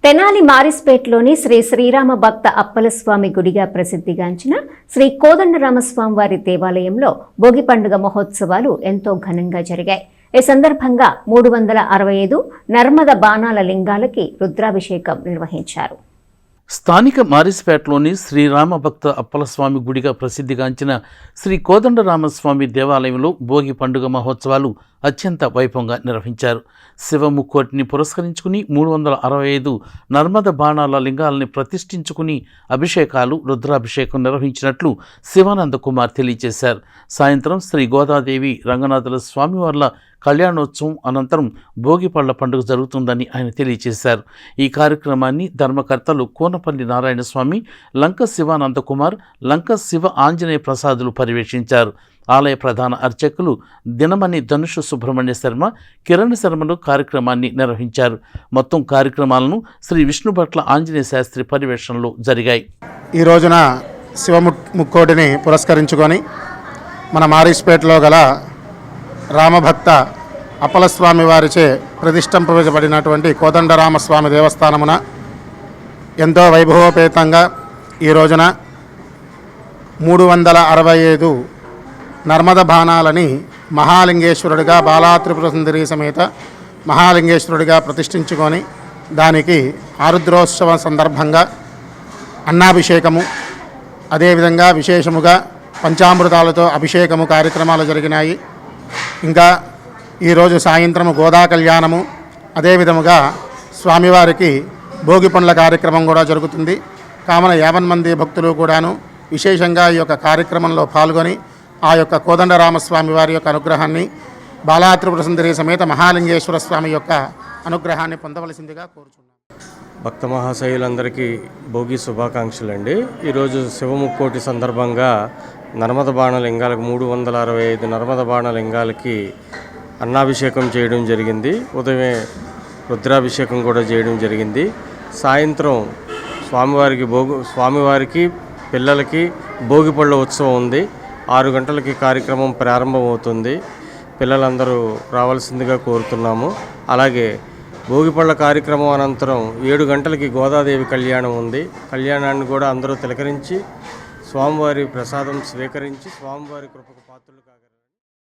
తెనాలి మారిస్పేట్లోని శ్రీ శ్రీరామ భక్త అప్పలస్వామి గుడిగా ప్రసిద్ధిగాంచిన శ్రీ కోదండరామస్వామి వారి దేవాలయంలో భోగి పండుగ మహోత్సవాలు ఎంతో ఘనంగా జరిగాయి. ఈ సందర్భంగా 365 నర్మద బాణాల లింగాలకి రుద్రాభిషేకం నిర్వహించారు. స్థానిక మారిస్పేటలోని శ్రీరామ భక్త అప్పలస్వామి గుడిగా ప్రసిద్ధిగాంచిన శ్రీ కోదండరామస్వామి దేవాలయంలో భోగి పండుగ మహోత్సవాలు అత్యంత వైభవంగా నిర్వహించారు. శివముక్కోటిని పురస్కరించుకుని 365 నర్మద బాణాల లింగాలని ప్రతిష్ఠించుకుని అభిషేకాలు, రుద్రాభిషేకం నిర్వహించినట్లు శివానంద కుమార్ తెలియజేశారు. సాయంత్రం శ్రీ గోదాదేవి రంగనాథుల స్వామివార్ల కళ్యాణోత్సవం అనంతరం భోగి పళ్ల పండుగ జరుగుతుందని ఆయన తెలియజేశారు. ఈ కార్యక్రమాన్ని ధర్మకర్తలు కోనపల్లి నారాయణ స్వామి, లంక శివానంద కుమార్, లంక శివ ఆంజనేయ ప్రసాదులు పర్యవేక్షించారు. ఆలయ ప్రధాన అర్చకులు దినమణి ధనుషు సుబ్రహ్మణ్య శర్మ, కిరణ్ శర్మలు కార్యక్రమాన్ని నిర్వహించారు. మొత్తం కార్యక్రమాలను శ్రీ విష్ణుభట్ల ఆంజనేయ శాస్త్రి పర్యవేక్షణలో జరిగాయి. ఈ రోజున శివముక్కోటిని పురస్కరించుకొని మన మారిస్పేటలో గల రామభక్త అప్పలస్వామి వారిచే ప్రతిష్ఠింపబడినటువంటి కోదండరామస్వామి దేవస్థానమున ఎంతో వైభవోపేతంగా ఈ రోజున 365 నర్మద బాణాలని మహాలింగేశ్వరుడిగా, బాలాత్రిపుర సుందరి సమేత మహాలింగేశ్వరుడిగా ప్రతిష్ఠించుకొని దానికి ఆరుద్రోత్సవం సందర్భంగా అన్నాభిషేకము, అదేవిధంగా విశేషముగా పంచామృతాలతో అభిషేకము కార్యక్రమాలు జరిగినాయి. ఇంకా ఈరోజు సాయంత్రము గోదా కళ్యాణము, అదేవిధముగా స్వామివారికి భోగి పండ్ల కార్యక్రమం కూడా జరుగుతుంది. కావున 50 మంది భక్తులు కూడాను విశేషంగా ఈ యొక్క కార్యక్రమంలో పాల్గొని ఆ యొక్క కోదండరామస్వామి వారి యొక్క అనుగ్రహాన్ని, బాలాత్రిపుర సుందరి సమేత మహాలింగేశ్వర స్వామి యొక్క అనుగ్రహాన్ని పొందవలసిందిగా కోరుచున్నాను. భక్త మహాశయులందరికీ భోగి శుభాకాంక్షలు అండి. ఈరోజు శివముక్కోటి సందర్భంగా నర్మద బాణ లింగాలకు 365 నర్మద బాణ లింగాలకి అన్నాభిషేకం చేయడం జరిగింది. ఉదయమే రుద్రాభిషేకం కూడా చేయడం జరిగింది. సాయంత్రం స్వామివారికి పిల్లలకి భోగిపళ్ళ ఉత్సవం ఉంది. 6 గంటలకి కార్యక్రమం ప్రారంభమవుతుంది. పిల్లలందరూ రావాల్సిందిగా కోరుతున్నాము. అలాగే భోగిపళ్ళ కార్యక్రమం అనంతరం 7 గంటలకి గోదాదేవి కళ్యాణం ఉంది. కళ్యాణాన్ని కూడా అందరూ తిలకరించి స్వామివారి ప్రసాదం స్వీకరించి స్వామివారి కృపకు పాత్రలు